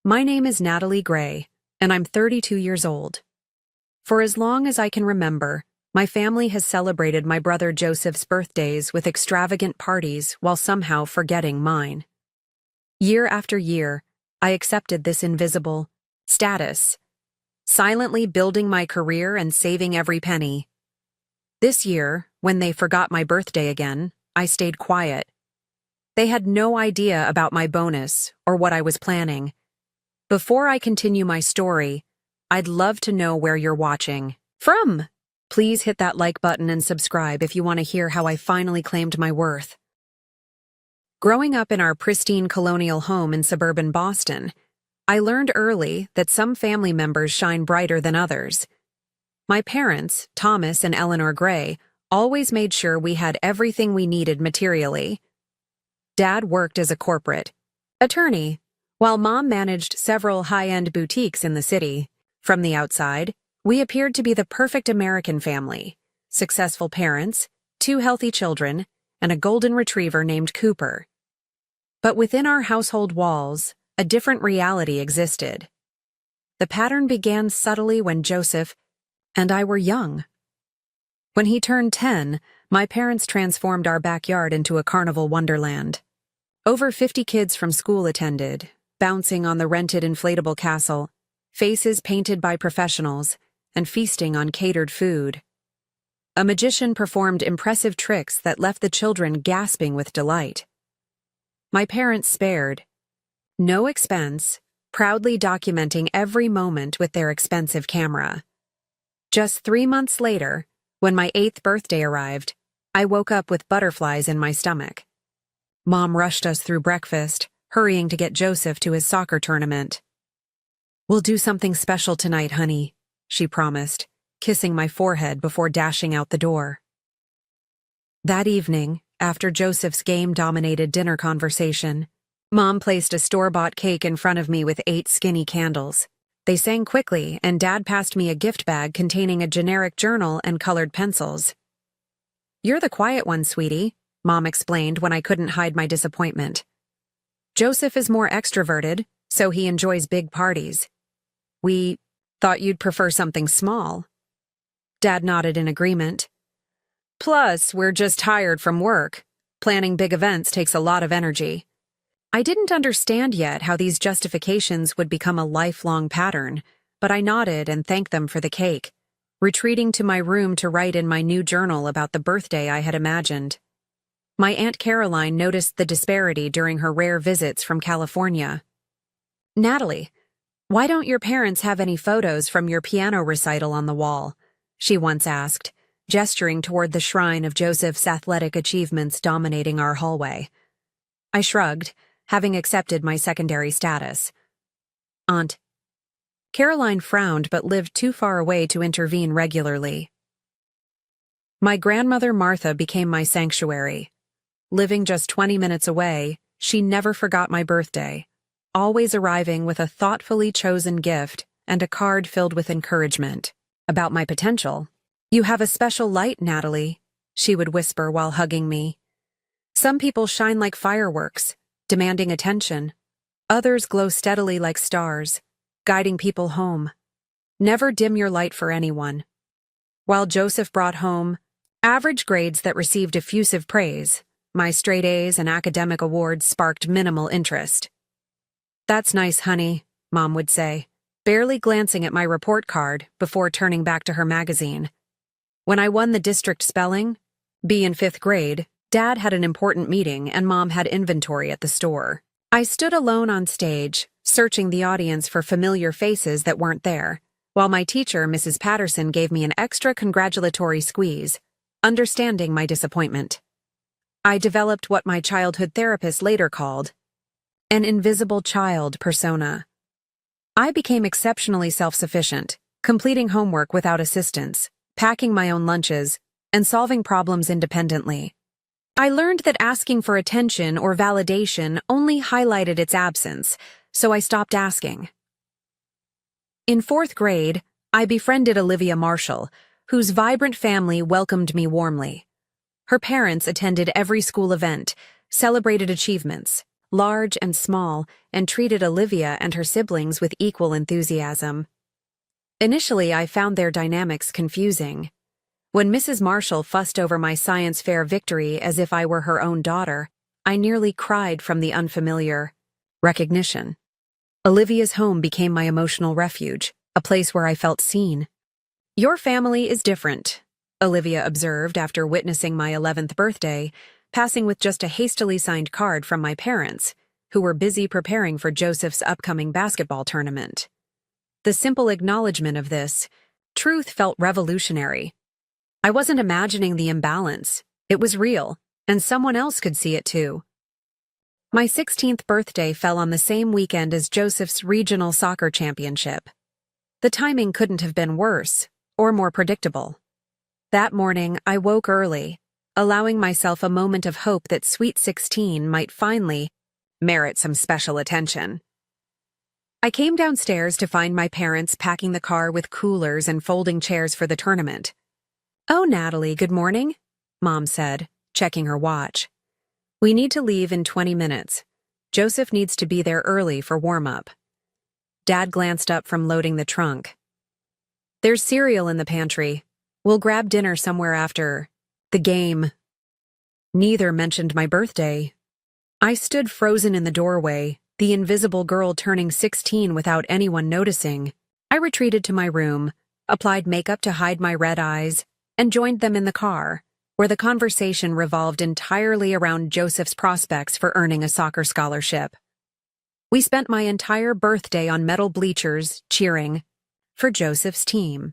My name is Natalie Gray, and I'm 32 years old. For as long as I can remember, my family has celebrated my brother Joseph's birthdays with extravagant parties while somehow forgetting mine. Year after year, I accepted this invisible status, silently building my career and saving every penny. This year, when they forgot my birthday again, I stayed quiet. They had no idea about my bonus or what I was planning. Before I continue my story, I'd love to know where you're watching from. Please hit that like button and subscribe if you want to hear how I finally claimed my worth. Growing up in our pristine colonial home in suburban Boston, I learned early that some family members shine brighter than others. My parents, Thomas and Eleanor Gray, always made sure we had everything we needed materially. Dad worked as a corporate attorney, while Mom managed several high-end boutiques in the city. From the outside, we appeared to be the perfect American family: successful parents, 2 healthy children, and a golden retriever named Cooper. But within our household walls, a different reality existed. The pattern began subtly when Joseph and I were young. When he turned 10, my parents transformed our backyard into a carnival wonderland. Over 50 kids from school attended, bouncing on the rented inflatable castle, faces painted by professionals, and feasting on catered food. A magician performed impressive tricks that left the children gasping with delight. My parents spared no expense, proudly documenting every moment with their expensive camera. Just 3 months later, when my 8th birthday arrived, I woke up with butterflies in my stomach. Mom rushed us through breakfast, hurrying to get Joseph to his soccer tournament. "We'll do something special tonight, honey," she promised, kissing my forehead before dashing out the door. That evening, after Joseph's game-dominated dinner conversation, Mom placed a store-bought cake in front of me with 8 skinny candles. They sang quickly, and Dad passed me a gift bag containing a generic journal and colored pencils. "You're the quiet one, sweetie," Mom explained when I couldn't hide my disappointment. "Joseph is more extroverted, so he enjoys big parties. We thought you'd prefer something small." Dad nodded in agreement. "Plus, we're just tired from work. Planning big events takes a lot of energy." I didn't understand yet how these justifications would become a lifelong pattern, but I nodded and thanked them for the cake, retreating to my room to write in my new journal about the birthday I had imagined. My Aunt Caroline noticed the disparity during her rare visits from California. "Natalie, why don't your parents have any photos from your piano recital on the wall?" she once asked, gesturing toward the shrine of Joseph's athletic achievements dominating our hallway. I shrugged, having accepted my secondary status. "Aunt." Caroline frowned but lived too far away to intervene regularly. My grandmother Martha became my sanctuary. Living just 20 minutes away, she never forgot my birthday, always arriving with a thoughtfully chosen gift and a card filled with encouragement about my potential. "You have a special light, Natalie," she would whisper while hugging me. "Some people shine like fireworks, demanding attention. Others glow steadily like stars, guiding people home. Never dim your light for anyone." While Joseph brought home average grades that received effusive praise, my straight A's and academic awards sparked minimal interest. "That's nice, honey," Mom would say, barely glancing at my report card before turning back to her magazine. When I won the district spelling bee in 5th grade, Dad had an important meeting and Mom had inventory at the store. I stood alone on stage, searching the audience for familiar faces that weren't there, while my teacher, Mrs. Patterson, gave me an extra congratulatory squeeze, understanding my disappointment. I developed what my childhood therapist later called an invisible child persona. I became exceptionally self-sufficient, completing homework without assistance, packing my own lunches, and solving problems independently. I learned that asking for attention or validation only highlighted its absence, so I stopped asking. In 4th grade, I befriended Olivia Marshall, whose vibrant family welcomed me warmly. Her parents attended every school event, celebrated achievements, large and small, and treated Olivia and her siblings with equal enthusiasm. Initially, I found their dynamics confusing. When Mrs. Marshall fussed over my science fair victory as if I were her own daughter, I nearly cried from the unfamiliar recognition. Olivia's home became my emotional refuge, a place where I felt seen. "Your family is different," Olivia observed after witnessing my 11th birthday, passing with just a hastily signed card from my parents, who were busy preparing for Joseph's upcoming basketball tournament. The simple acknowledgement of this truth felt revolutionary. I wasn't imagining the imbalance. It was real, and someone else could see it too. My 16th birthday fell on the same weekend as Joseph's regional soccer championship. The timing couldn't have been worse, or more predictable. That morning, I woke early, allowing myself a moment of hope that Sweet 16 might finally merit some special attention. I came downstairs to find my parents packing the car with coolers and folding chairs for the tournament. "Oh, Natalie, good morning," Mom said, checking her watch. "We need to leave in 20 minutes. Joseph needs to be there early for warm-up." Dad glanced up from loading the trunk. "There's cereal in the pantry. We'll grab dinner somewhere after the game." Neither mentioned my birthday. I stood frozen in the doorway, the invisible girl turning 16 without anyone noticing. I retreated to my room, applied makeup to hide my red eyes, and joined them in the car, where the conversation revolved entirely around Joseph's prospects for earning a soccer scholarship. We spent my entire birthday on metal bleachers, cheering for Joseph's team.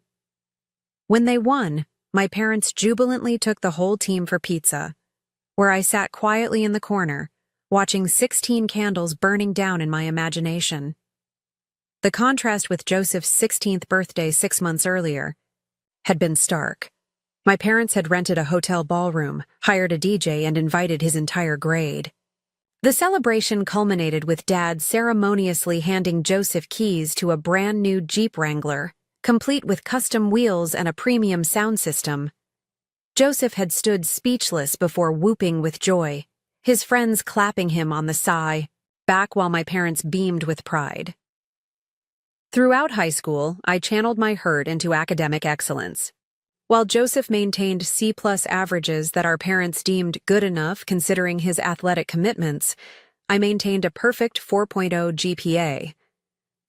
When they won, my parents jubilantly took the whole team for pizza, where I sat quietly in the corner, watching 16 candles burning down in my imagination. The contrast with Joseph's 16th birthday 6 months earlier had been stark. My parents had rented a hotel ballroom, hired a DJ, and invited his entire grade. The celebration culminated with Dad ceremoniously handing Joseph keys to a brand new Jeep Wrangler, complete with custom wheels and a premium sound system. Joseph had stood speechless before whooping with joy, his friends clapping him on the back while my parents beamed with pride. Throughout high school, I channeled my hurt into academic excellence. While Joseph maintained C+ averages that our parents deemed good enough considering his athletic commitments, I maintained a perfect 4.0 GPA.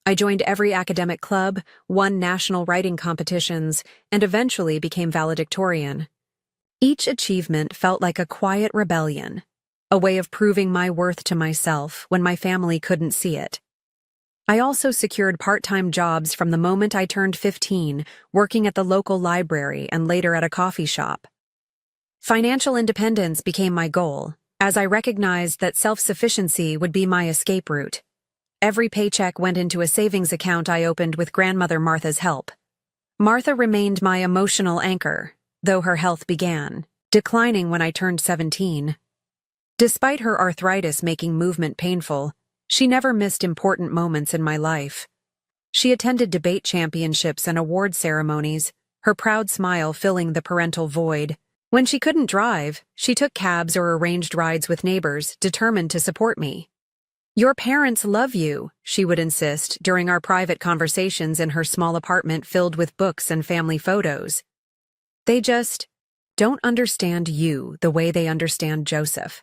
I joined every academic club, won national writing competitions, and eventually became valedictorian. Each achievement felt like a quiet rebellion, a way of proving my worth to myself when my family couldn't see it. I also secured part-time jobs from the moment I turned 15, working at the local library and later at a coffee shop. Financial independence became my goal, as I recognized that self-sufficiency would be my escape route. Every paycheck went into a savings account I opened with grandmother Martha's help. Martha remained my emotional anchor, though her health began declining when I turned 17. Despite her arthritis making movement painful, she never missed important moments in my life. She attended debate championships and award ceremonies, her proud smile filling the parental void. When she couldn't drive, she took cabs or arranged rides with neighbors, determined to support me. "Your parents love you," she would insist during our private conversations in her small apartment filled with books and family photos. "They just don't understand you the way they understand Joseph.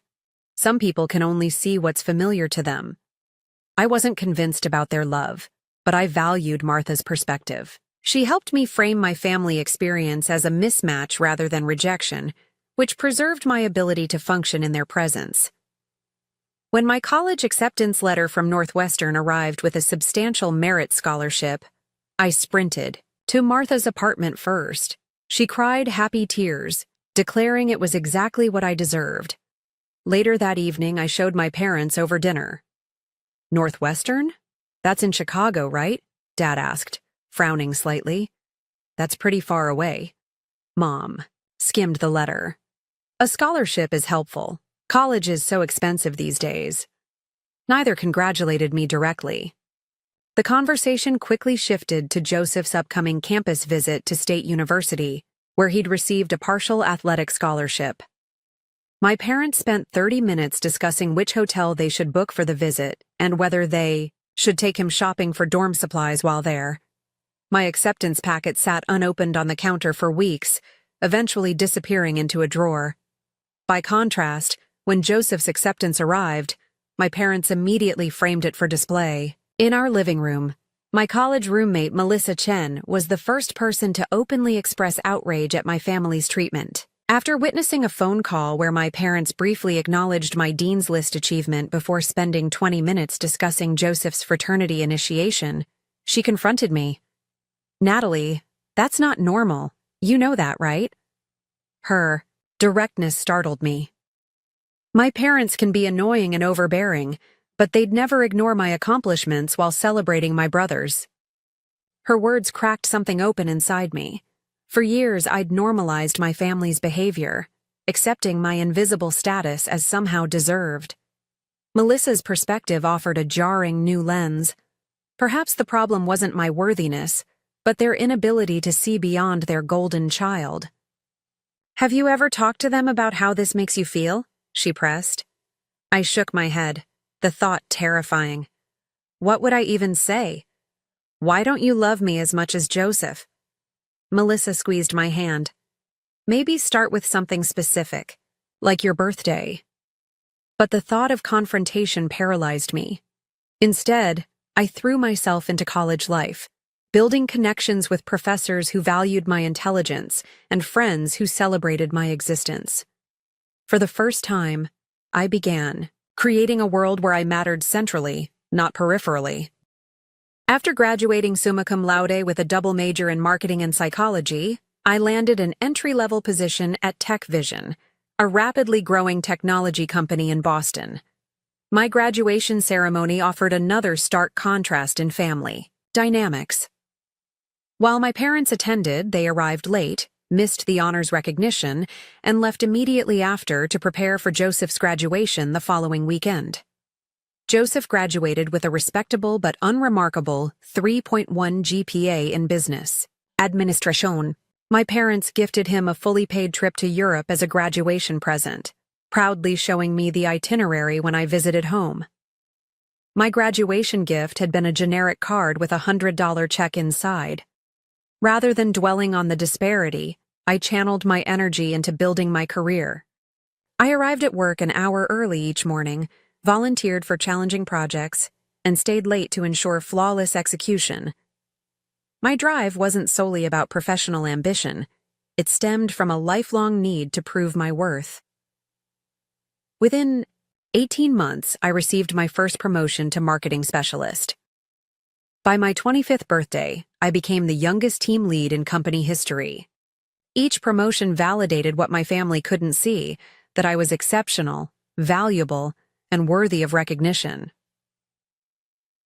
Some people can only see what's familiar to them." I wasn't convinced about their love, but I valued Martha's perspective. She helped me frame my family experience as a mismatch rather than rejection, which preserved my ability to function in their presence. When my college acceptance letter from Northwestern arrived with a substantial merit scholarship, I sprinted to Martha's apartment first. She cried happy tears, declaring it was exactly what I deserved. Later that evening, I showed my parents over dinner. "Northwestern? That's in Chicago, right?" Dad asked, frowning slightly. "That's pretty far away." Mom skimmed the letter. "A scholarship is helpful. College is so expensive these days." Neither congratulated me directly. The conversation quickly shifted to Joseph's upcoming campus visit to State University, where he'd received a partial athletic scholarship. My parents spent 30 minutes discussing which hotel they should book for the visit and whether they should take him shopping for dorm supplies while there. My acceptance packet sat unopened on the counter for weeks, eventually disappearing into a drawer. By contrast, when Joseph's acceptance arrived, my parents immediately framed it for display. In our living room, my college roommate Melissa Chen was the first person to openly express outrage at my family's treatment. After witnessing a phone call where my parents briefly acknowledged my Dean's List achievement before spending 20 minutes discussing Joseph's fraternity initiation, she confronted me. "Natalie, that's not normal. You know that, right?" Her directness startled me. My parents can be annoying and overbearing, but they'd never ignore my accomplishments while celebrating my brothers. Her words cracked something open inside me. For years, I'd normalized my family's behavior, accepting my invisible status as somehow deserved. Melissa's perspective offered a jarring new lens. Perhaps the problem wasn't my worthiness, but their inability to see beyond their golden child. "Have you ever talked to them about how this makes you feel?" she pressed. I shook my head, the thought terrifying. What would I even say? "Why don't you love me as much as Joseph?" Melissa squeezed my hand. "Maybe start with something specific, like your birthday." But the thought of confrontation paralyzed me. Instead, I threw myself into college life, building connections with professors who valued my intelligence and friends who celebrated my existence. For the first time, I began creating a world where I mattered centrally, not peripherally. After graduating summa cum laude with a double major in marketing and psychology, I landed an entry-level position at TechVision, a rapidly growing technology company in Boston. My graduation ceremony offered another stark contrast in family dynamics. While my parents attended, they arrived late, missed the honors recognition, and left immediately after to prepare for Joseph's graduation the following weekend. Joseph graduated with a respectable but unremarkable 3.1 GPA in business administration. My parents gifted him a fully paid trip to Europe as a graduation present, proudly showing me the itinerary when I visited home. My graduation gift had been a generic card with a $100 check inside. Rather than dwelling on the disparity, I channeled my energy into building my career. I arrived at work an hour early each morning, volunteered for challenging projects, and stayed late to ensure flawless execution. My drive wasn't solely about professional ambition. It stemmed from a lifelong need to prove my worth. Within 18 months, I received my first promotion to marketing specialist. By my 25th birthday, I became the youngest team lead in company history. Each promotion validated what my family couldn't see, that I was exceptional, valuable, and worthy of recognition.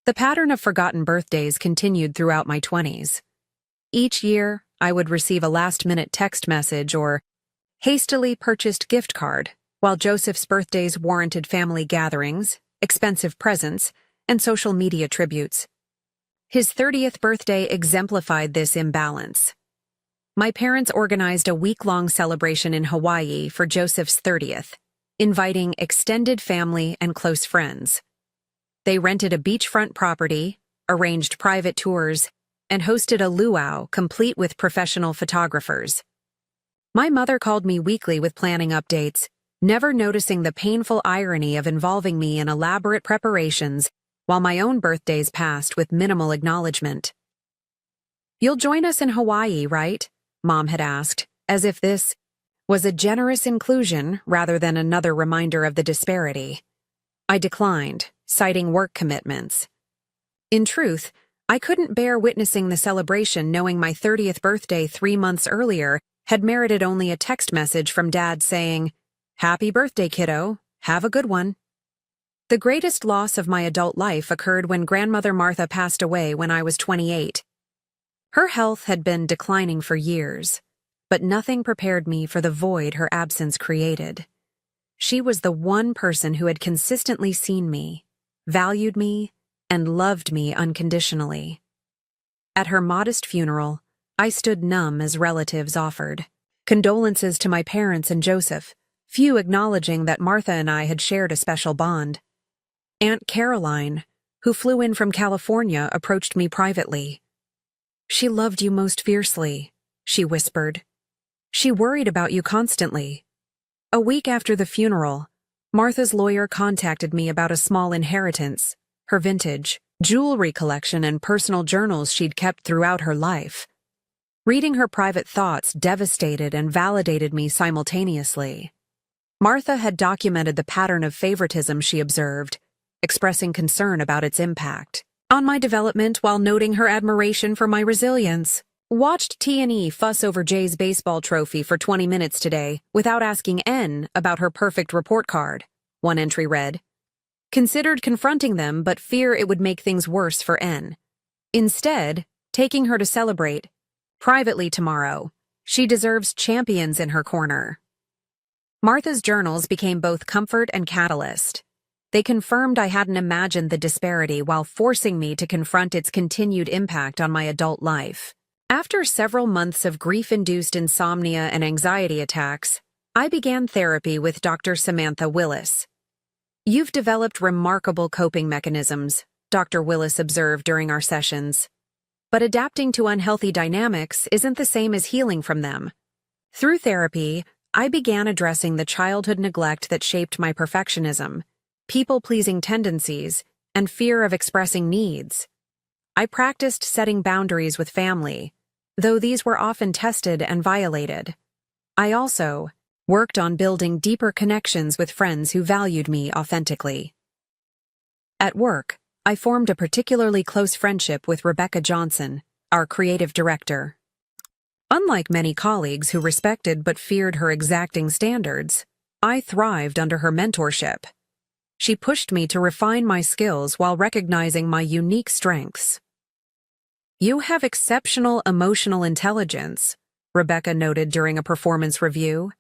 The pattern of forgotten birthdays continued throughout my 20s. Each year, I would receive a last-minute text message or hastily purchased gift card, while Joseph's birthdays warranted family gatherings, expensive presents, and social media tributes. His 30th birthday exemplified this imbalance. My parents organized a week-long celebration in Hawaii for Joseph's 30th, inviting extended family and close friends. They rented a beachfront property, arranged private tours, and hosted a luau complete with professional photographers. My mother called me weekly with planning updates, never noticing the painful irony of involving me in elaborate preparations while my own birthdays passed with minimal acknowledgement. "You'll join us in Hawaii, right?" Mom had asked, as if this was a generous inclusion rather than another reminder of the disparity. I declined, citing work commitments. In truth, I couldn't bear witnessing the celebration knowing my 30th birthday 3 months earlier had merited only a text message from Dad saying, "Happy birthday, kiddo. Have a good one." The greatest loss of my adult life occurred when grandmother Martha passed away when I was 28. Her health had been declining for years, but nothing prepared me for the void her absence created. She was the one person who had consistently seen me, valued me, and loved me unconditionally. At her modest funeral, I stood numb as relatives offered condolences to my parents and Joseph, few acknowledging that Martha and I had shared a special bond. Aunt Caroline, who flew in from California, approached me privately. "She loved you most fiercely," she whispered. "She worried about you constantly." A week after the funeral, Martha's lawyer contacted me about a small inheritance, her vintage jewelry collection and personal journals she'd kept throughout her life. Reading her private thoughts devastated and validated me simultaneously. Martha had documented the pattern of favoritism she observed, expressing concern about its impact on my development while noting her admiration for my resilience. "Watched T&E fuss over Jay's baseball trophy for 20 minutes today without asking N about her perfect report card," one entry read. "Considered confronting them but fear it would make things worse for N. Instead, taking her to celebrate privately tomorrow. She deserves champions in her corner." Martha's journals became both comfort and catalyst. They confirmed I hadn't imagined the disparity while forcing me to confront its continued impact on my adult life. After several months of grief-induced insomnia and anxiety attacks, I began therapy with Dr. Samantha Willis. "You've developed remarkable coping mechanisms," Dr. Willis observed during our sessions. "But adapting to unhealthy dynamics isn't the same as healing from them." Through therapy, I began addressing the childhood neglect that shaped my perfectionism, people-pleasing tendencies, and fear of expressing needs. I practiced setting boundaries with family, though these were often tested and violated. I also worked on building deeper connections with friends who valued me authentically. At work, I formed a particularly close friendship with Rebecca Johnson, our creative director. Unlike many colleagues who respected but feared her exacting standards, I thrived under her mentorship. She pushed me to refine my skills while recognizing my unique strengths. "You have exceptional emotional intelligence," Rebecca noted during a performance review.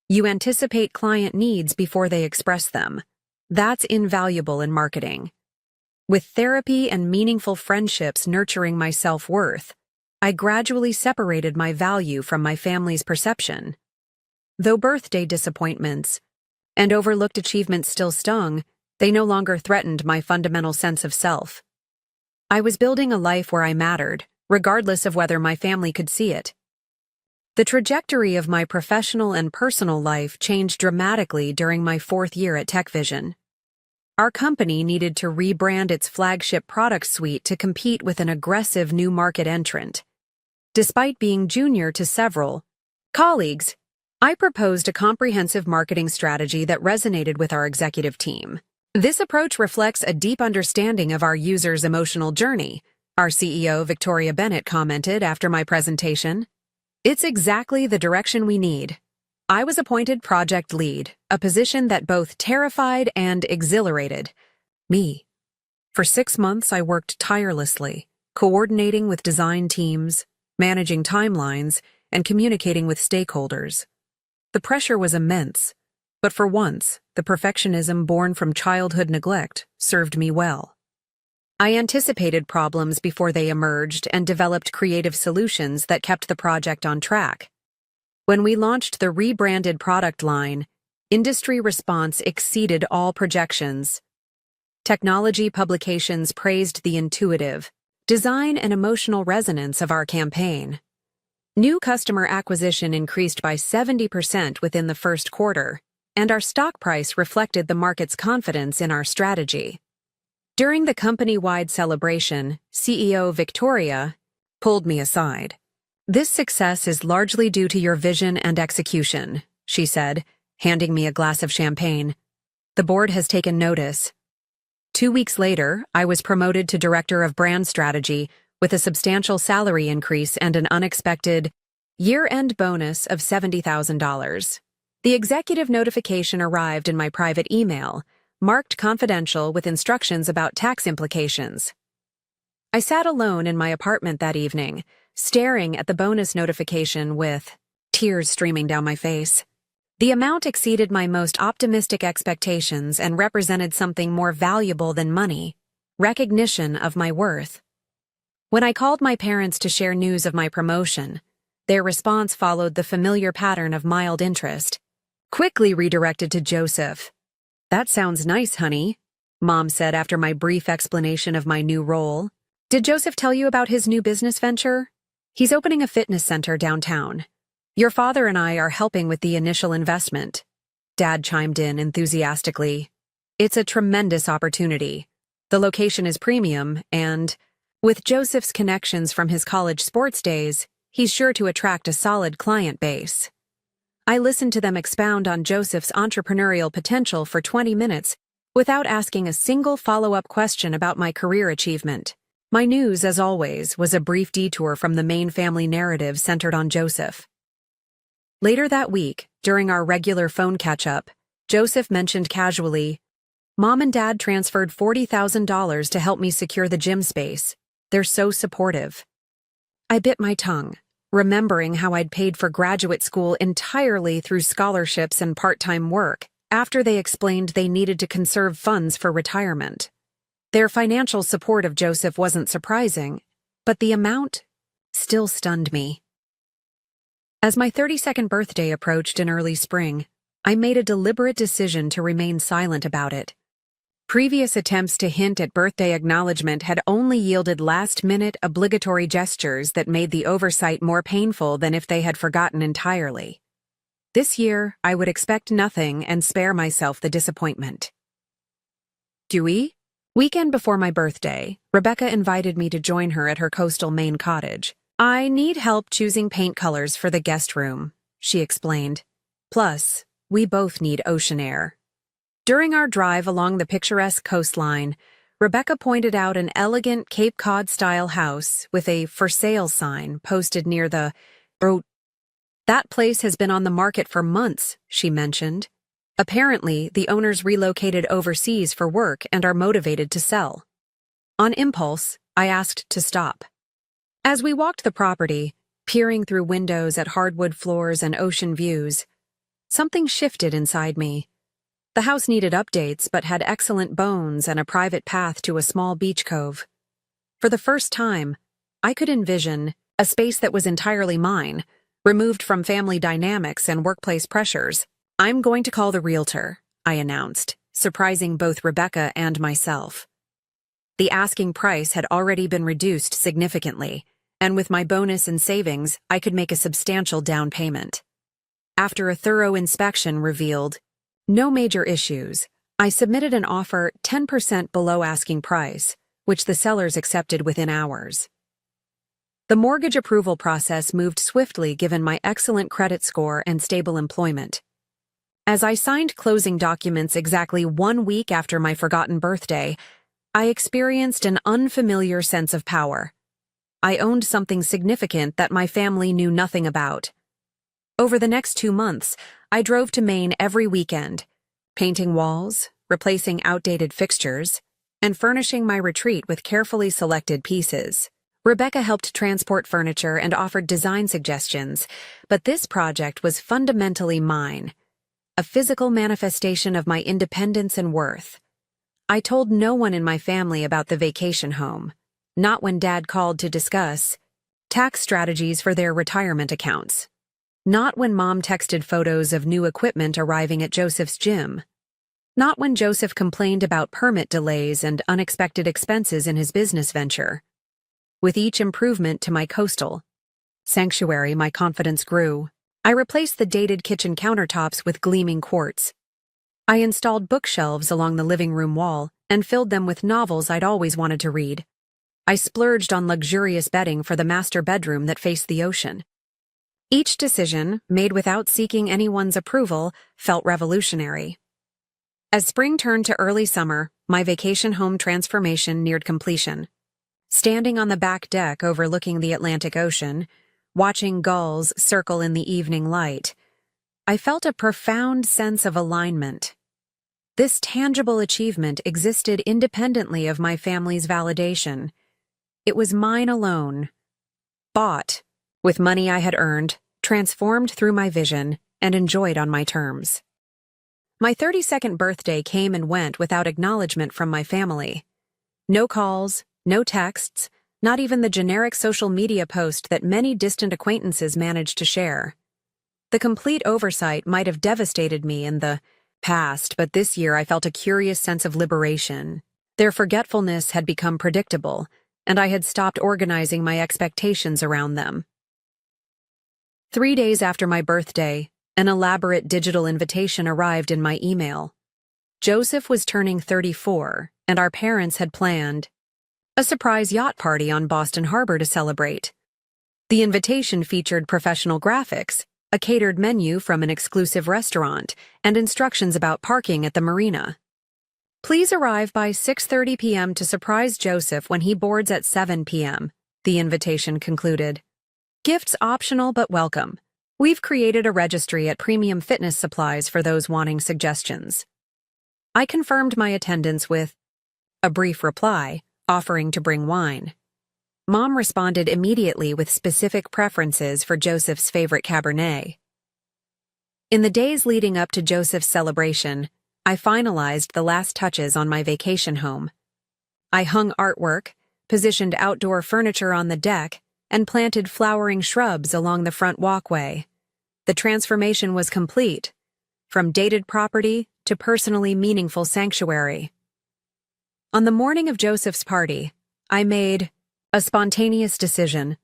"You anticipate client needs before they express them. That's invaluable in marketing." With therapy and meaningful friendships nurturing my self-worth, I gradually separated my value from my family's perception. Though birthday disappointments and overlooked achievements still stung, they no longer threatened my fundamental sense of self. I was building a life where I mattered, regardless of whether my family could see it. The trajectory of my professional and personal life changed dramatically during my 4th year at TechVision. Our company needed to rebrand its flagship product suite to compete with an aggressive new market entrant. Despite being junior to several colleagues, I proposed a comprehensive marketing strategy that resonated with our executive team. "This approach reflects a deep understanding of our users' emotional journey," our CEO Victoria Bennett commented after my presentation. "It's exactly the direction we need." I was appointed project lead, a position that both terrified and exhilarated me. For 6 months, I worked tirelessly, coordinating with design teams, managing timelines, and communicating with stakeholders. The pressure was immense, but for once, the perfectionism born from childhood neglect served me well. I anticipated problems before they emerged and developed creative solutions that kept the project on track. When we launched the rebranded product line, industry response exceeded all projections. Technology publications praised the intuitive design and emotional resonance of our campaign. New customer acquisition increased by 70% within the first quarter, and our stock price reflected the market's confidence in our strategy. During the company-wide celebration, CEO Victoria pulled me aside. "This success is largely due to your vision and execution," she said, handing me a glass of champagne. "The board has taken notice." 2 weeks later, I was promoted to Director of Brand Strategy with a substantial salary increase and an unexpected year-end bonus of $70,000. The executive notification arrived in my private email, marked confidential with instructions about tax implications. I sat alone in my apartment that evening, staring at the bonus notification with tears streaming down my face. The amount exceeded my most optimistic expectations and represented something more valuable than money: recognition of my worth. When I called my parents to share news of my promotion, their response followed the familiar pattern of mild interest. quickly redirected to Joseph. "That sounds nice, honey," Mom said after my brief explanation of my new role. "Did Joseph tell you about his new business venture? He's opening a fitness center downtown. Your father and I are helping with the initial investment." Dad chimed in enthusiastically. "It's a tremendous opportunity. The location is premium, and with Joseph's connections from his college sports days, he's sure to attract a solid client base." I listened to them expound on Joseph's entrepreneurial potential for 20 minutes without asking a single follow-up question about my career achievement. My news, as always, was a brief detour from the main family narrative centered on Joseph. Later that week, during our regular phone catch-up, Joseph mentioned casually, "Mom and Dad transferred $40,000 to help me secure the gym space. They're so supportive." I bit my tongue, remembering how I'd paid for graduate school entirely through scholarships and part-time work after they explained they needed to conserve funds for retirement. Their financial support of Joseph wasn't surprising, but the amount still stunned me. As my 32nd birthday approached in early spring, I made a deliberate decision to remain silent about it. Previous attempts to hint at birthday acknowledgement had only yielded last-minute obligatory gestures that made the oversight more painful than if they had forgotten entirely. This year, I would expect nothing and spare myself the disappointment. Dewey? Weekend before my birthday, Rebecca invited me to join her at her coastal Maine cottage. "I need help choosing paint colors for the guest room," she explained. "Plus, we both need ocean air." During our drive along the picturesque coastline, Rebecca pointed out an elegant Cape Cod-style house with a "for sale" sign posted near the road. "That place has been on the market for months," she mentioned. "Apparently, the owners relocated overseas for work and are motivated to sell." On impulse, I asked to stop. As we walked the property, peering through windows at hardwood floors and ocean views, something shifted inside me. The house needed updates but had excellent bones and a private path to a small beach cove. For the first time, I could envision a space that was entirely mine, removed from family dynamics and workplace pressures. "I'm going to call the realtor," I announced, surprising both Rebecca and myself. The asking price had already been reduced significantly, and with my bonus and savings, I could make a substantial down payment. After a thorough inspection revealed no major issues, I submitted an offer 10% below asking price, which the sellers accepted within hours. The mortgage approval process moved swiftly given my excellent credit score and stable employment. As I signed closing documents exactly 1 week after my forgotten birthday, I experienced an unfamiliar sense of power. I owned something significant that my family knew nothing about. Over the next 2 months, I drove to Maine every weekend, painting walls, replacing outdated fixtures, and furnishing my retreat with carefully selected pieces. Rebecca helped transport furniture and offered design suggestions, but this project was fundamentally mine, a physical manifestation of my independence and worth. I told no one in my family about the vacation home, not when Dad called to discuss tax strategies for their retirement accounts, not when Mom texted photos of new equipment arriving at Joseph's gym, not when Joseph complained about permit delays and unexpected expenses in his business venture. With each improvement to my coastal sanctuary, my confidence grew. I replaced the dated kitchen countertops with gleaming quartz. I installed bookshelves along the living room wall and filled them with novels I'd always wanted to read. I splurged on luxurious bedding for the master bedroom that faced the ocean. Each decision, made without seeking anyone's approval, felt revolutionary. As spring turned to early summer, my vacation home transformation neared completion. Standing on the back deck overlooking the Atlantic Ocean, watching gulls circle in the evening light, I felt a profound sense of alignment. This tangible achievement existed independently of my family's validation. It was mine alone. Bought, with money I had earned, transformed through my vision, and enjoyed on my terms. My 32nd birthday came and went without acknowledgement from my family. No calls, no texts, not even the generic social media post that many distant acquaintances managed to share. The complete oversight might have devastated me in the past, but this year I felt a curious sense of liberation. Their forgetfulness had become predictable, and I had stopped organizing my expectations around them. 3 days after my birthday, an elaborate digital invitation arrived in my email. Joseph was turning 34, and our parents had planned a surprise yacht party on Boston Harbor to celebrate. The invitation featured professional graphics, a catered menu from an exclusive restaurant, and instructions about parking at the marina. Please arrive by 6:30 p.m. to surprise Joseph when he boards at 7 p.m., the invitation concluded. Gifts optional but welcome. We've created a registry at Premium Fitness Supplies for those wanting suggestions. I confirmed my attendance with a brief reply, offering to bring wine. Mom responded immediately with specific preferences for Joseph's favorite Cabernet. In the days leading up to Joseph's celebration, I finalized the last touches on my vacation home. I hung artwork, positioned outdoor furniture on the deck, and planted flowering shrubs along the front walkway. The transformation was complete, from dated property to personally meaningful sanctuary. On the morning of Joseph's party, I made a spontaneous decision.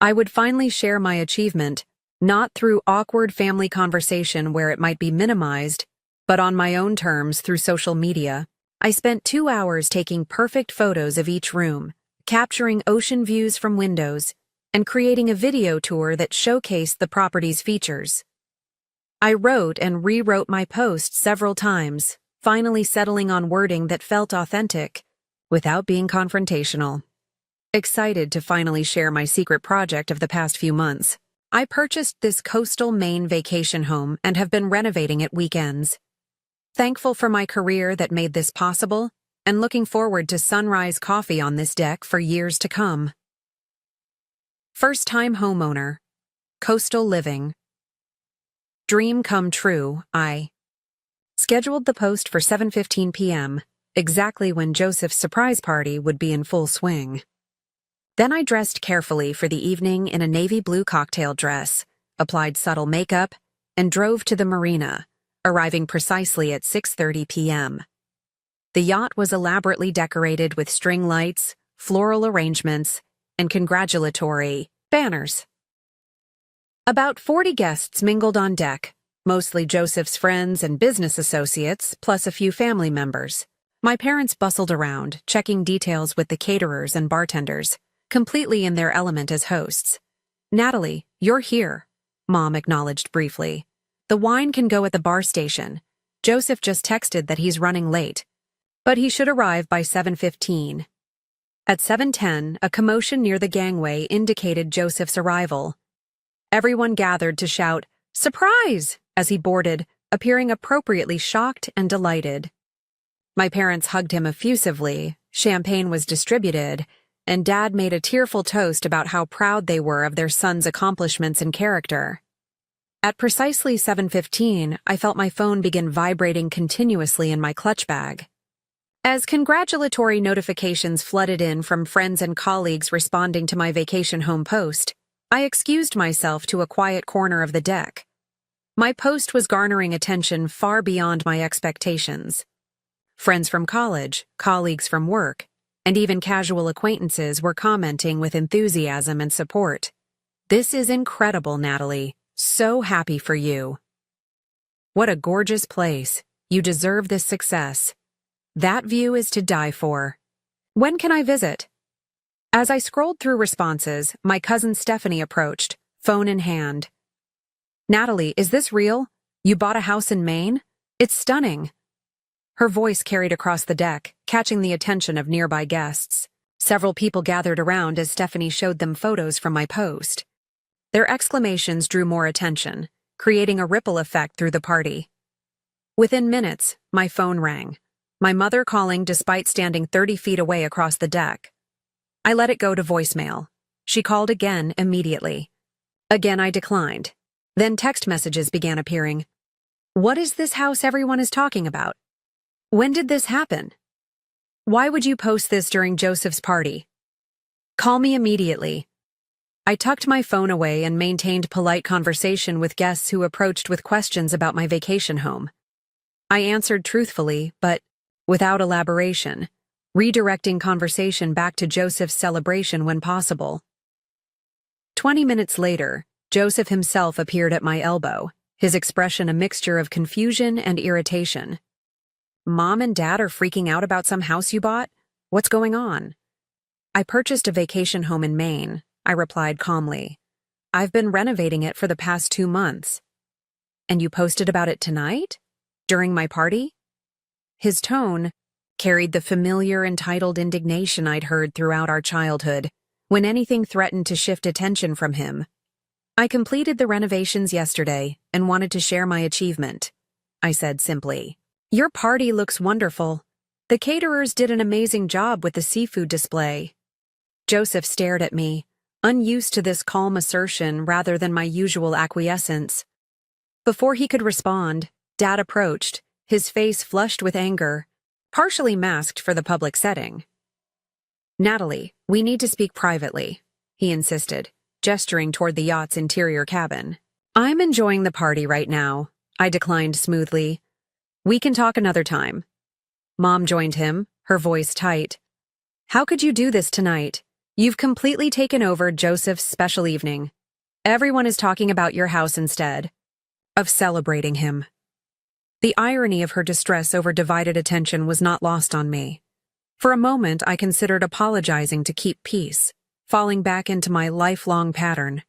I would finally share my achievement, not through awkward family conversation where it might be minimized, but on my own terms through social media. I spent 2 hours taking perfect photos of each room, capturing ocean views from windows, and creating a video tour that showcased the property's features. I wrote and rewrote my post several times, finally settling on wording that felt authentic, without being confrontational. Excited to finally share my secret project of the past few months, I purchased this coastal Maine vacation home and have been renovating it weekends. Thankful for my career that made this possible, and looking forward to sunrise coffee on this deck for years to come. First-time homeowner. Coastal living. Dream come true, I scheduled the post for 7:15 p.m., exactly when Joseph's surprise party would be in full swing. Then I dressed carefully for the evening in a navy blue cocktail dress, applied subtle makeup, and drove to the marina, arriving precisely at 6:30 p.m. The yacht was elaborately decorated with string lights, floral arrangements, and congratulatory banners. About 40 guests mingled on deck, mostly Joseph's friends and business associates, plus a few family members. My parents bustled around, checking details with the caterers and bartenders, completely in their element as hosts. "Natalie, you're here," Mom acknowledged briefly. "The wine can go at the bar station. Joseph just texted that he's running late, but he should arrive by 7:15. At 7:10, a commotion near the gangway indicated Joseph's arrival. Everyone gathered to shout, "Surprise!" as he boarded, appearing appropriately shocked and delighted. My parents hugged him effusively, champagne was distributed, and Dad made a tearful toast about how proud they were of their son's accomplishments and character. At precisely 7:15, I felt my phone begin vibrating continuously in my clutch bag. As congratulatory notifications flooded in from friends and colleagues responding to my vacation home post, I excused myself to a quiet corner of the deck. My post was garnering attention far beyond my expectations. Friends from college, colleagues from work, and even casual acquaintances were commenting with enthusiasm and support. "This is incredible, Natalie. So happy for you. What a gorgeous place. You deserve this success. That view is to die for. When can I visit?" As I scrolled through responses, my cousin Stephanie approached, phone in hand. "Natalie, is this real? You bought a house in Maine? It's stunning." Her voice carried across the deck, catching the attention of nearby guests. Several people gathered around as Stephanie showed them photos from my post. Their exclamations drew more attention, creating a ripple effect through the party. Within minutes, my phone rang. My mother calling despite standing 30 feet away across the deck. I let it go to voicemail. She called again immediately. Again I declined. Then text messages began appearing. "What is this house everyone is talking about? When did this happen? Why would you post this during Joseph's party? Call me immediately." I tucked my phone away and maintained polite conversation with guests who approached with questions about my vacation home. I answered truthfully, but without elaboration, redirecting conversation back to Joseph's celebration when possible. 20 minutes later, Joseph himself appeared at my elbow, his expression a mixture of confusion and irritation. "Mom and Dad are freaking out about some house you bought? What's going on?" "I purchased a vacation home in Maine," I replied calmly. "I've been renovating it for the past 2 months." "And you posted about it tonight? During my party?" His tone carried the familiar entitled indignation I'd heard throughout our childhood, when anything threatened to shift attention from him. "I completed the renovations yesterday and wanted to share my achievement," I said simply. "Your party looks wonderful. The caterers did an amazing job with the seafood display." Joseph stared at me, unused to this calm assertion rather than my usual acquiescence. Before he could respond, Dad approached, his face flushed with anger, partially masked for the public setting. "Natalie, we need to speak privately," he insisted, gesturing toward the yacht's interior cabin. "I'm enjoying the party right now," I declined smoothly. "We can talk another time." Mom joined him, her voice tight. "How could you do this tonight? You've completely taken over Joseph's special evening. Everyone is talking about your house instead of celebrating him." The irony of her distress over divided attention was not lost on me. For a moment, I considered apologizing to keep peace, falling back into my lifelong pattern.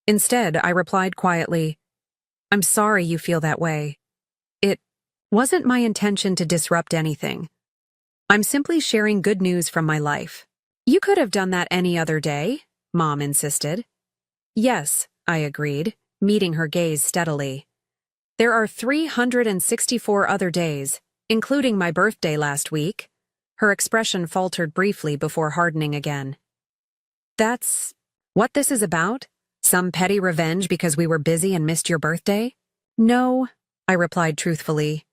Instead, I replied quietly, "I'm sorry you feel that way. It wasn't my intention to disrupt anything. I'm simply sharing good news from my life." "You could have done that any other day," Mom insisted. "Yes," I agreed, meeting her gaze steadily. "There are 364 other days, including my birthday last week." Her expression faltered briefly before hardening again. "That's what this is about? Some petty revenge because we were busy and missed your birthday?" "No," I replied truthfully.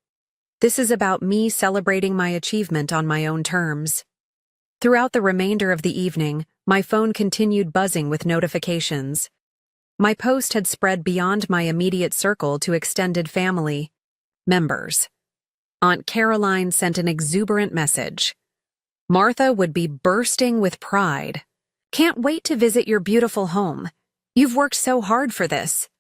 "This is about me celebrating my achievement on my own terms." Throughout the remainder of the evening, my phone continued buzzing with notifications. My post had spread beyond my immediate circle to extended family members. Aunt Caroline sent an exuberant message. "Martha would be bursting with pride. Can't wait to visit your beautiful home. You've worked so hard for this."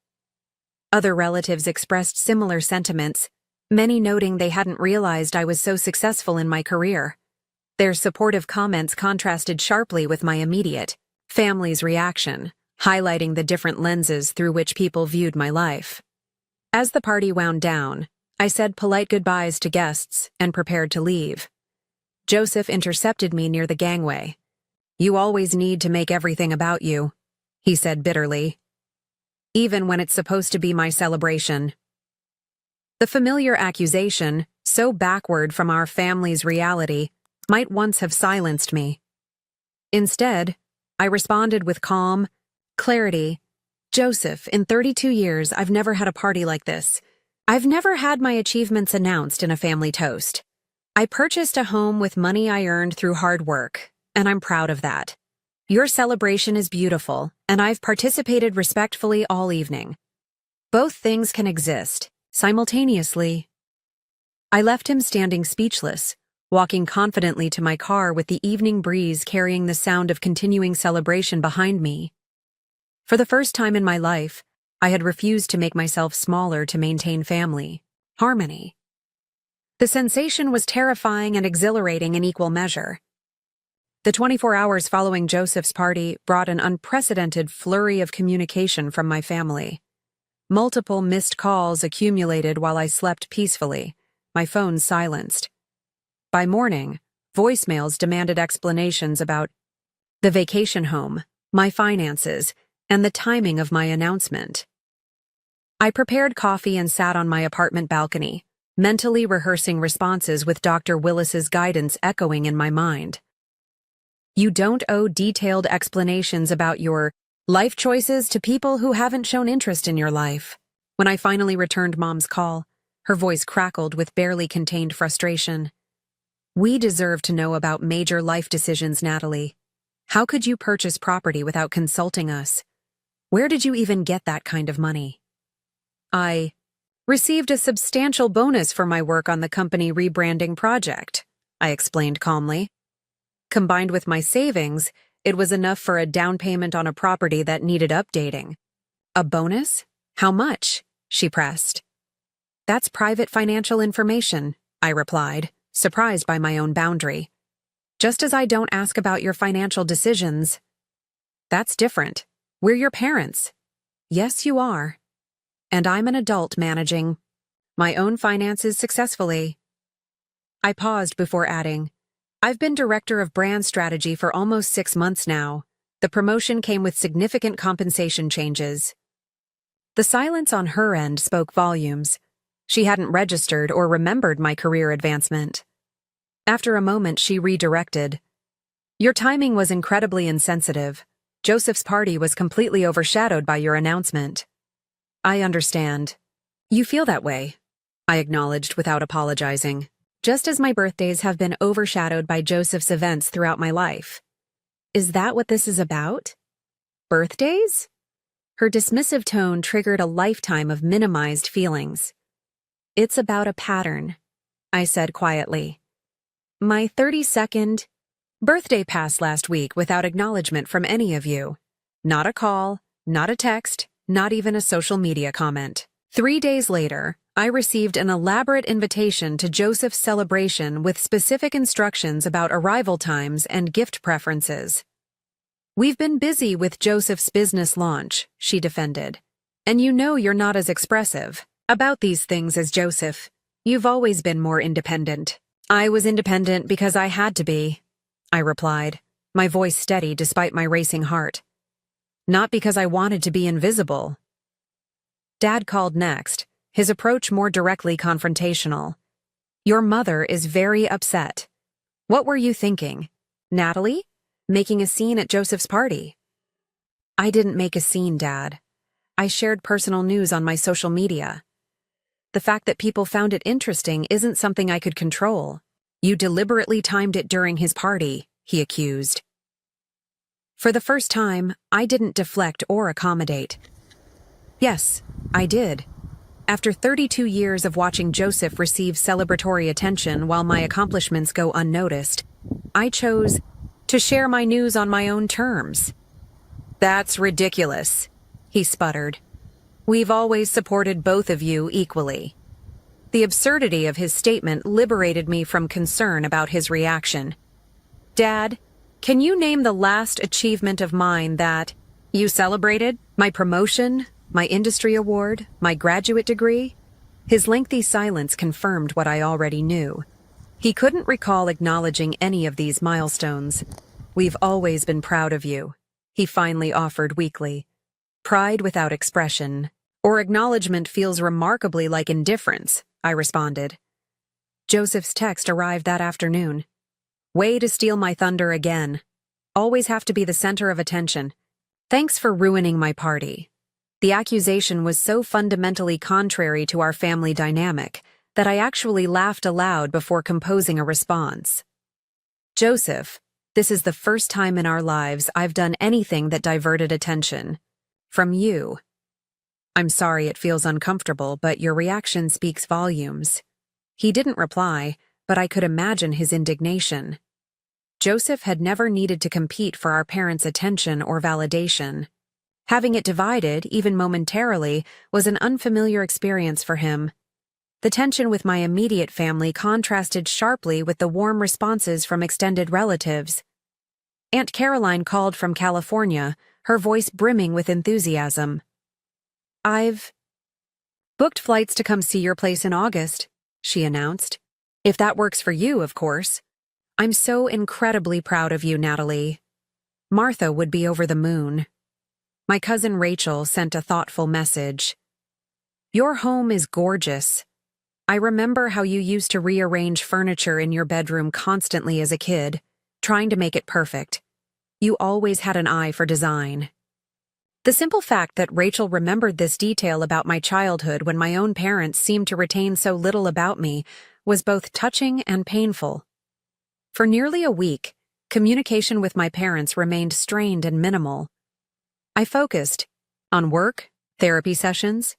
Other relatives expressed similar sentiments, many noting they hadn't realized I was so successful in my career. Their supportive comments contrasted sharply with my immediate family's reaction, highlighting the different lenses through which people viewed my life. As the party wound down, I said polite goodbyes to guests and prepared to leave. Joseph intercepted me near the gangway. "You always need to make everything about you," he said bitterly. "Even when it's supposed to be my celebration." The familiar accusation, so backward from our family's reality, might once have silenced me. Instead, I responded with calm clarity. "Joseph, in 32 years, I've never had a party like this. I've never had my achievements announced in a family toast. I purchased a home with money I earned through hard work, and I'm proud of that. Your celebration is beautiful, and I've participated respectfully all evening. Both things can exist simultaneously." I left him standing speechless, walking confidently to my car with the evening breeze carrying the sound of continuing celebration behind me. For the first time in my life, I had refused to make myself smaller to maintain family harmony. The sensation was terrifying and exhilarating in equal measure. The 24 hours following Joseph's party brought an unprecedented flurry of communication from my family. Multiple missed calls accumulated while I slept peacefully, my phone silenced. By morning, voicemails demanded explanations about the vacation home, my finances, and the timing of my announcement. I prepared coffee and sat on my apartment balcony, mentally rehearsing responses with Dr. Willis's guidance echoing in my mind. "You don't owe detailed explanations about your life choices to people who haven't shown interest in your life." When I finally returned Mom's call, her voice crackled with barely contained frustration. "We deserve to know about major life decisions, Natalie. How could you purchase property without consulting us? Where did you even get that kind of money? I received a substantial bonus for my work on the company rebranding project, I explained calmly. Combined with my savings, it was enough for a down payment on a property that needed updating. A bonus? How much? She pressed. That's private financial information, I replied, surprised by my own boundary. Just as I don't ask about your financial decisions. That's different. We're your parents. Yes, you are. And I'm an adult managing my own finances successfully. I paused before adding, I've been director of brand strategy for almost 6 months now. The promotion came with significant compensation changes. The silence on her end spoke volumes. She hadn't registered or remembered my career advancement. After a moment, she redirected. Your timing was incredibly insensitive. Joseph's party was completely overshadowed by your announcement. I understand. You feel that way, I acknowledged without apologizing. Just as my birthdays have been overshadowed by Joseph's events throughout my life. Is that what this is about? Birthdays? Her dismissive tone triggered a lifetime of minimized feelings. It's about a pattern, I said quietly. My 32nd birthday passed last week without acknowledgement from any of you. Not a call, not a text, not even a social media comment. 3 days later, I received an elaborate invitation to Joseph's celebration with specific instructions about arrival times and gift preferences. We've been busy with Joseph's business launch, she defended. And you know you're not as expressive about these things as Joseph. You've always been more independent. I was independent because I had to be, I replied, my voice steady despite my racing heart. Not because I wanted to be invisible. Dad called next, his approach more directly confrontational. Your mother is very upset. What were you thinking? Natalie? Making a scene at Joseph's party? I didn't make a scene, Dad. I shared personal news on my social media. The fact that people found it interesting isn't something I could control. You deliberately timed it during his party, he accused. For the first time, I didn't deflect or accommodate. Yes, I did. After 32 years of watching Joseph receive celebratory attention while my accomplishments go unnoticed, I chose to share my news on my own terms. That's ridiculous, he sputtered. We've always supported both of you equally. The absurdity of his statement liberated me from concern about his reaction. Dad, can you name the last achievement of mine that you celebrated? My promotion? My industry award? My graduate degree? His lengthy silence confirmed what I already knew. He couldn't recall acknowledging any of these milestones. We've always been proud of you, he finally offered weakly. Pride without expression or acknowledgement feels remarkably like indifference, I responded. Joseph's text arrived that afternoon. Way to steal my thunder again. Always have to be the center of attention. Thanks for ruining my party. The accusation was so fundamentally contrary to our family dynamic that I actually laughed aloud before composing a response. Joseph, this is the first time in our lives I've done anything that diverted attention. From you. I'm sorry it feels uncomfortable, but your reaction speaks volumes. He didn't reply, but I could imagine his indignation. Joseph had never needed to compete for our parents' attention or validation. Having it divided, even momentarily, was an unfamiliar experience for him. The tension with my immediate family contrasted sharply with the warm responses from extended relatives. Aunt Caroline called from California, her voice brimming with enthusiasm. I've booked flights to come see your place in August, she announced. If that works for you, of course. I'm so incredibly proud of you, Natalie. Martha would be over the moon. My cousin Rachel sent a thoughtful message. Your home is gorgeous. I remember how you used to rearrange furniture in your bedroom constantly as a kid, trying to make it perfect. You always had an eye for design. The simple fact that Rachel remembered this detail about my childhood when my own parents seemed to retain so little about me was both touching and painful. For nearly a week, communication with my parents remained strained and minimal. I focused, On work, therapy sessions,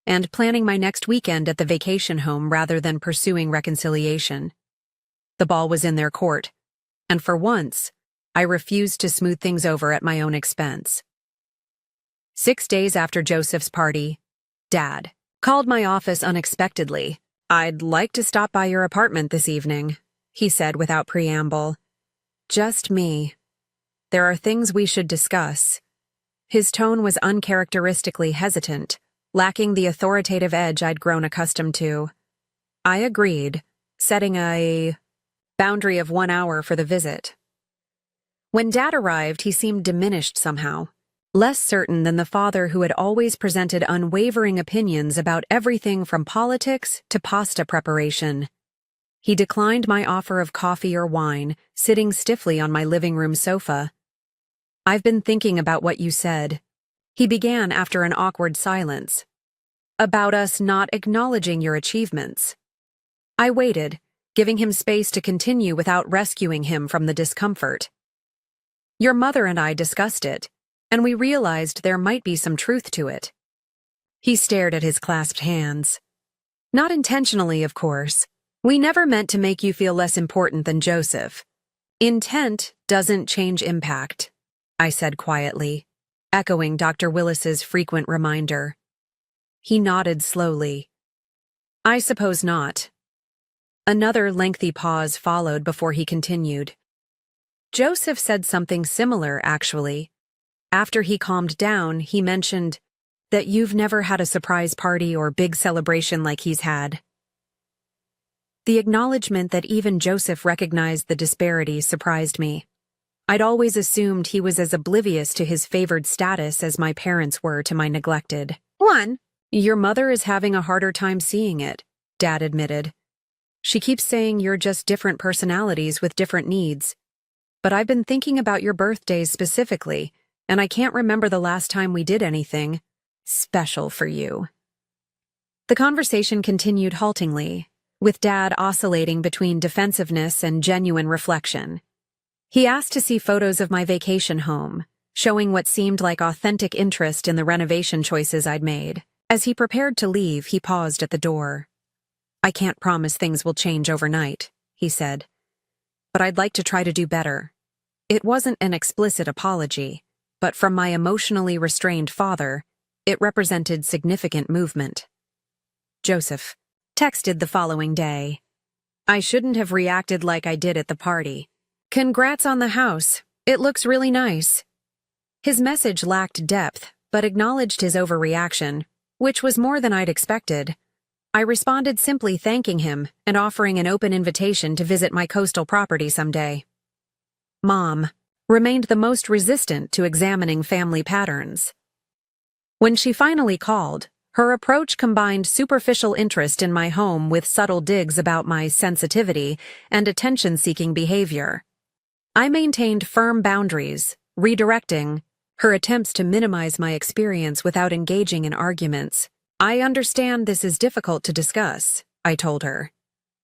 and planning my next weekend at the vacation home rather than pursuing reconciliation. The ball was in their court, and for once, I refused to smooth things over at my own expense. 6 days after Joseph's party, Dad called my office unexpectedly. "I'd like to stop by your apartment this evening," he said without preamble. "Just me. There are things we should discuss." His tone was uncharacteristically hesitant, lacking the authoritative edge I'd grown accustomed to. I agreed, setting a boundary of 1 hour for the visit. When Dad arrived, he seemed diminished somehow, less certain than the father who had always presented unwavering opinions about everything from politics to pasta preparation. He declined my offer of coffee or wine, sitting stiffly on my living room sofa. "I've been thinking about what you said," he began after an awkward silence. "About us not acknowledging your achievements." I waited, giving him space to continue without rescuing him from the discomfort. "Your mother and I discussed it, and we realized there might be some truth to it." He stared at his clasped hands. "Not intentionally, of course. We never meant to make you feel less important than Joseph. Intent doesn't change impact," I said quietly, echoing Dr. Willis's frequent reminder. He nodded slowly. "I suppose not." Another lengthy pause followed before he continued. "Joseph said something similar, actually. After he calmed down, he mentioned that you've never had a surprise party or big celebration like he's had." The acknowledgement that even Joseph recognized the disparity surprised me. I'd always assumed he was as oblivious to his favored status as my parents were to my neglected one. "Your mother is having a harder time seeing it," Dad admitted. "She keeps saying you're just different personalities with different needs. But I've been thinking about your birthdays specifically, and I can't remember the last time we did anything special for you." The conversation continued haltingly, with Dad oscillating between defensiveness and genuine reflection. He asked to see photos of my vacation home, showing what seemed like authentic interest in the renovation choices I'd made. As he prepared to leave, he paused at the door. "I can't promise things will change overnight," he said, "but I'd like to try to do better." It wasn't an explicit apology, but from my emotionally restrained father, it represented significant movement. Joseph texted the following day. "I shouldn't have reacted like I did at the party. Congrats on the house. It looks really nice." His message lacked depth, but acknowledged his overreaction, which was more than I'd expected. I responded simply thanking him and offering an open invitation to visit my coastal property someday. Mom remained the most resistant to examining family patterns. When she finally called, her approach combined superficial interest in my home with subtle digs about my sensitivity and attention-seeking behavior. I maintained firm boundaries, redirecting her attempts to minimize my experience without engaging in arguments. "I understand this is difficult to discuss," I told her.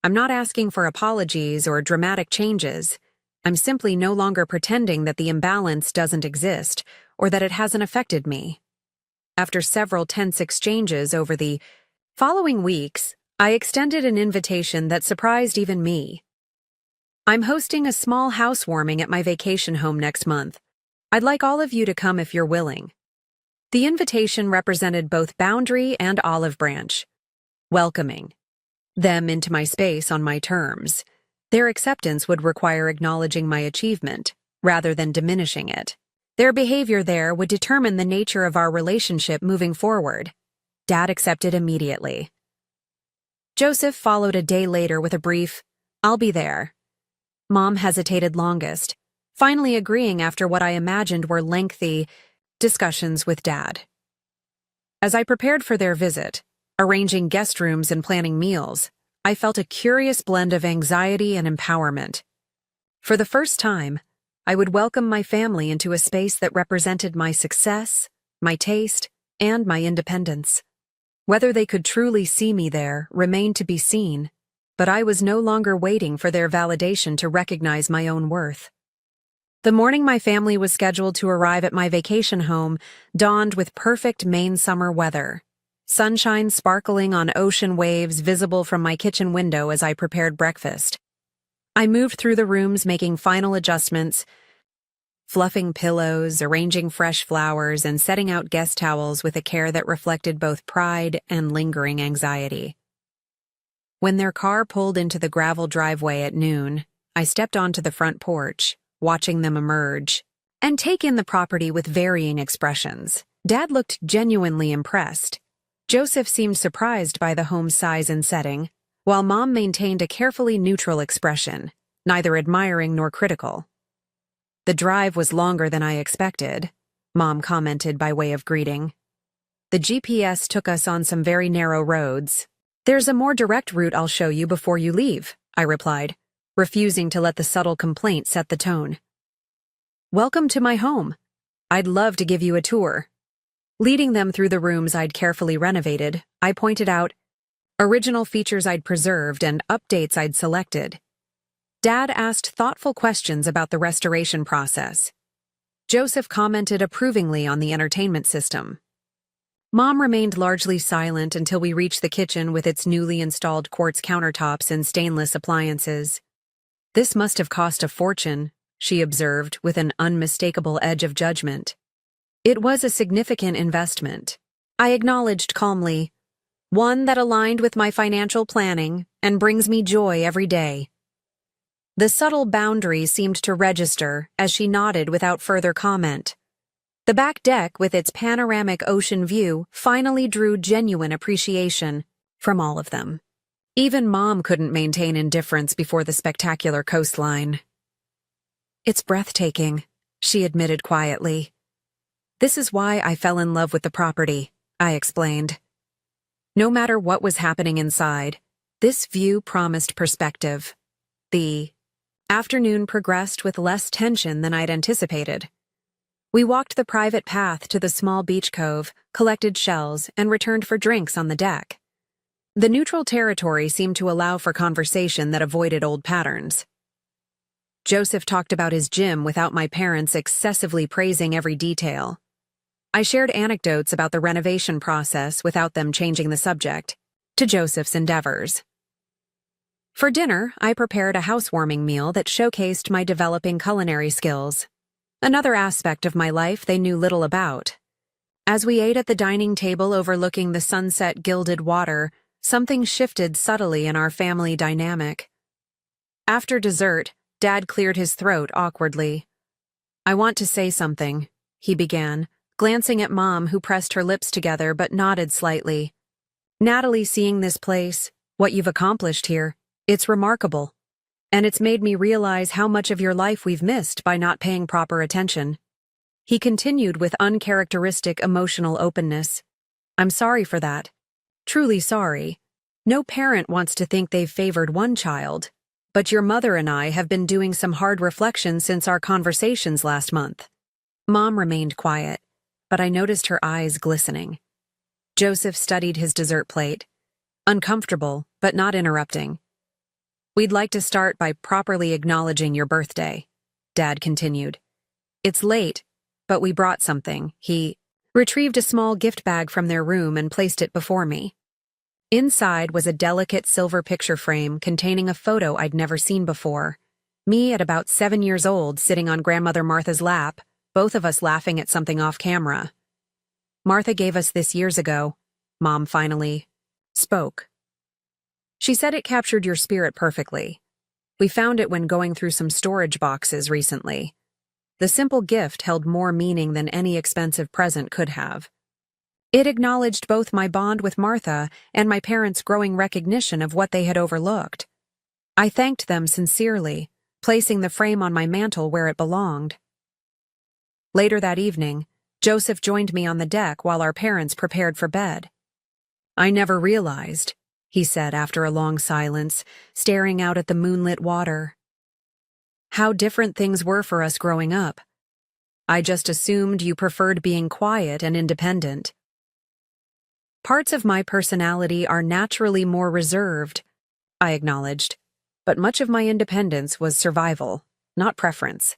"I'm not asking for apologies or dramatic changes. I'm simply no longer pretending that the imbalance doesn't exist or that it hasn't affected me." After several tense exchanges over the following weeks, I extended an invitation that surprised even me. "I'm hosting a small housewarming at my vacation home next month. I'd like all of you to come if you're willing." The invitation represented both boundary and olive branch, welcoming them into my space on my terms. Their acceptance would require acknowledging my achievement, rather than diminishing it. Their behavior there would determine the nature of our relationship moving forward. Dad accepted immediately. Joseph followed a day later with a brief, "I'll be there." Mom hesitated longest, finally agreeing after what I imagined were lengthy discussions with Dad. As I prepared for their visit, arranging guest rooms and planning meals, I felt a curious blend of anxiety and empowerment. For the first time, I would welcome my family into a space that represented my success, my taste, and my independence. Whether they could truly see me there remained to be seen, but I was no longer waiting for their validation to recognize my own worth. The morning my family was scheduled to arrive at my vacation home dawned with perfect Maine summer weather. Sunshine sparkling on ocean waves visible from my kitchen window as I prepared breakfast. I moved through the rooms making final adjustments, fluffing pillows, arranging fresh flowers, and setting out guest towels with a care that reflected both pride and lingering anxiety. When their car pulled into the gravel driveway at noon, I stepped onto the front porch, watching them emerge and take in the property with varying expressions. Dad looked genuinely impressed. Joseph seemed surprised by the home's size and setting, while Mom maintained a carefully neutral expression, neither admiring nor critical. "The drive was longer than I expected," Mom commented by way of greeting. "The GPS took us on some very narrow roads. There's a more direct route I'll show you before you leave," I replied, refusing to let the subtle complaint set the tone. "Welcome to my home. I'd love to give you a tour." Leading them through the rooms I'd carefully renovated, I pointed out original features I'd preserved and updates I'd selected. Dad asked thoughtful questions about the restoration process. Joseph commented approvingly on the entertainment system. Mom remained largely silent until we reached the kitchen with its newly installed quartz countertops and stainless appliances. "This must have cost a fortune," she observed with an unmistakable edge of judgment. "It was a significant investment," I acknowledged calmly. "One that aligned with my financial planning and brings me joy every day." The subtle boundary seemed to register as she nodded without further comment. The back deck with its panoramic ocean view finally drew genuine appreciation from all of them. Even Mom couldn't maintain indifference before the spectacular coastline. "It's breathtaking," she admitted quietly. "This is why I fell in love with the property," I explained. No matter what was happening inside, this view promised perspective. The afternoon progressed with less tension than I'd anticipated. We walked the private path to the small beach cove, collected shells, and returned for drinks on the deck. The neutral territory seemed to allow for conversation that avoided old patterns. Joseph talked about his gym without my parents excessively praising every detail. I shared anecdotes about the renovation process without them changing the subject, to Joseph's endeavors. For dinner, I prepared a housewarming meal that showcased my developing culinary skills, another aspect of my life they knew little about. As we ate at the dining table overlooking the sunset-gilded water, something shifted subtly in our family dynamic. After dessert, Dad cleared his throat awkwardly. "I want to say something," he began, glancing at Mom, who pressed her lips together but nodded slightly. "Natalie, seeing this place, what you've accomplished here, it's remarkable. And it's made me realize how much of your life we've missed by not paying proper attention." He continued with uncharacteristic emotional openness. "I'm sorry for that. Truly sorry. No parent wants to think they've favored one child, but your mother and I have been doing some hard reflection since our conversations last month." Mom remained quiet, but I noticed her eyes glistening. Joseph studied his dessert plate, uncomfortable but not interrupting. "We'd like to start by properly acknowledging your birthday," Dad continued. "It's late, but we brought something." He retrieved a small gift bag from their room and placed it before me. Inside was a delicate silver picture frame containing a photo I'd never seen before. Me at about 7 years old, sitting on Grandmother Martha's lap, both of us laughing at something off camera. "Martha gave us this years ago," Mom finally spoke. "She said it captured your spirit perfectly. We found it when going through some storage boxes recently. The simple gift held more meaning than any expensive present could have. It acknowledged both my bond with Martha and my parents' growing recognition of what they had overlooked. I thanked them sincerely, placing the frame on my mantel where it belonged." Later that evening, Joseph joined me on the deck while our parents prepared for bed. "I never realized," he said after a long silence, staring out at the moonlit water, "how different things were for us growing up. I just assumed you preferred being quiet and independent." "Parts of my personality are naturally more reserved," I acknowledged, "but much of my independence was survival, not preference."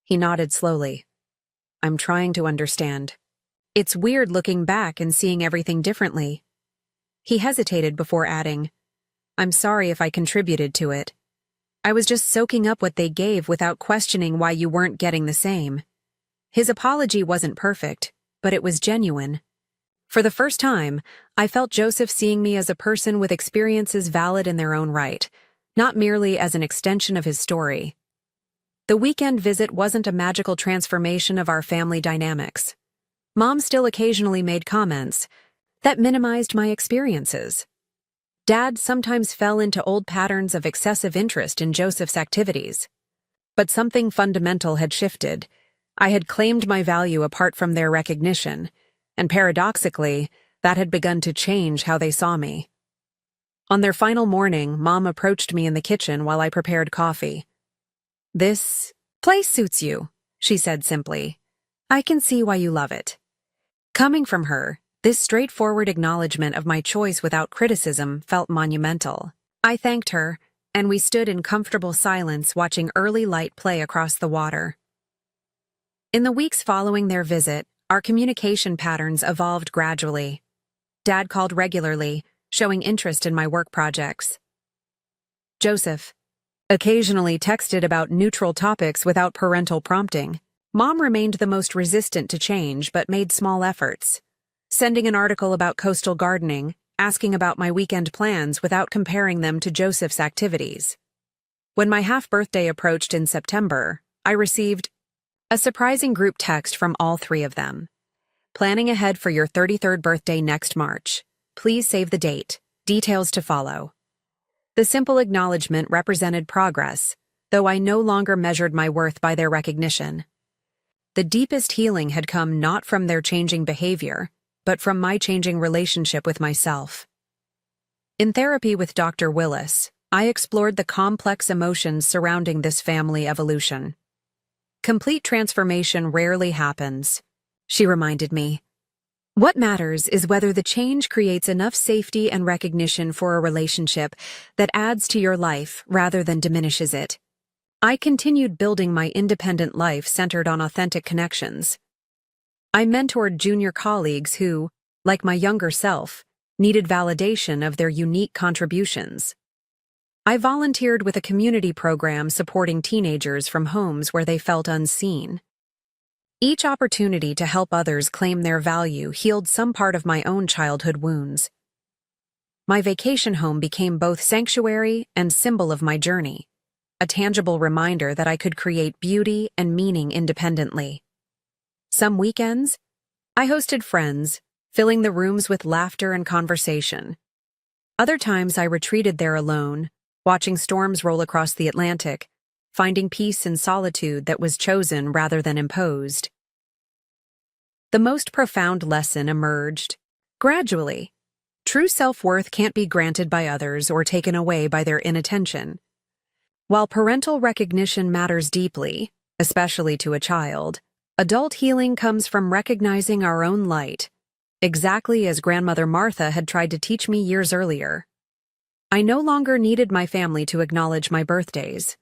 He nodded slowly. I'm trying to understand. It's weird looking back and seeing everything differently. He hesitated before adding, I'm sorry if I contributed to it. I was just soaking up what they gave without questioning why you weren't getting the same. His apology wasn't perfect, but it was genuine. For the first time, I felt Joseph seeing me as a person with experiences valid in their own right, not merely as an extension of his story. The weekend visit wasn't a magical transformation of our family dynamics. Mom still occasionally made comments that minimized my experiences. Dad sometimes fell into old patterns of excessive interest in Joseph's activities. But something fundamental had shifted. I had claimed my value apart from their recognition, and paradoxically, that had begun to change how they saw me. On their final morning, Mom approached me in the kitchen while I prepared coffee. This place suits you, she said simply. I can see why you love it. Coming from her, this straightforward acknowledgement of my choice without criticism felt monumental. I thanked her, and we stood in comfortable silence watching early light play across the water. In the weeks following their visit, our communication patterns evolved gradually. Dad called regularly, showing interest in my work projects. Joseph occasionally texted about neutral topics without parental prompting. Mom remained the most resistant to change but made small efforts, sending an article about coastal gardening, asking about my weekend plans without comparing them to Joseph's activities. When my half-birthday approached in September, I received a surprising group text from all three of them. Planning ahead for your 33rd birthday next March. Please save the date. Details to follow. The simple acknowledgement represented progress, though I no longer measured my worth by their recognition. The deepest healing had come not from their changing behavior, but from my changing relationship with myself. In therapy with Dr. Willis, I explored the complex emotions surrounding this family evolution. Complete transformation rarely happens, she reminded me. What matters is whether the change creates enough safety and recognition for a relationship that adds to your life rather than diminishes it. I continued building my independent life centered on authentic connections. I mentored junior colleagues who, like my younger self, needed validation of their unique contributions. I volunteered with a community program supporting teenagers from homes where they felt unseen. Each opportunity to help others claim their value healed some part of my own childhood wounds. My vacation home became both sanctuary and symbol of my journey, a tangible reminder that I could create beauty and meaning independently. Some weekends, I hosted friends, filling the rooms with laughter and conversation. Other times I retreated there alone, watching storms roll across the Atlantic, finding peace in solitude that was chosen rather than imposed. The most profound lesson emerged gradually. True self-worth can't be granted by others or taken away by their inattention. While parental recognition matters deeply, especially to a child, adult healing comes from recognizing our own light, exactly as Grandmother Martha had tried to teach me years earlier. I no longer needed my family to acknowledge my birthdays,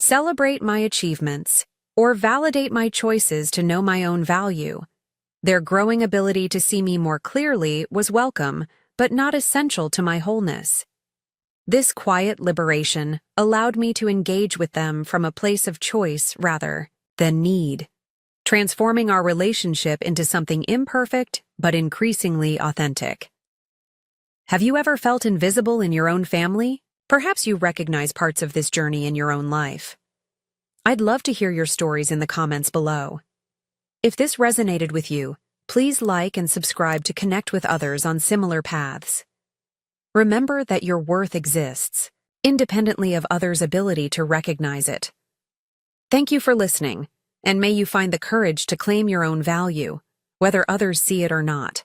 celebrate my achievements, or validate my choices to know my own value. Their growing ability to see me more clearly was welcome, but not essential to my wholeness. This quiet liberation allowed me to engage with them from a place of choice rather than need, transforming our relationship into something imperfect but increasingly authentic. Have you ever felt invisible in your own family? Perhaps you recognize parts of this journey in your own life. I'd love to hear your stories in the comments below. If this resonated with you, please like and subscribe to connect with others on similar paths. Remember that your worth exists, independently of others' ability to recognize it. Thank you for listening, and may you find the courage to claim your own value, whether others see it or not.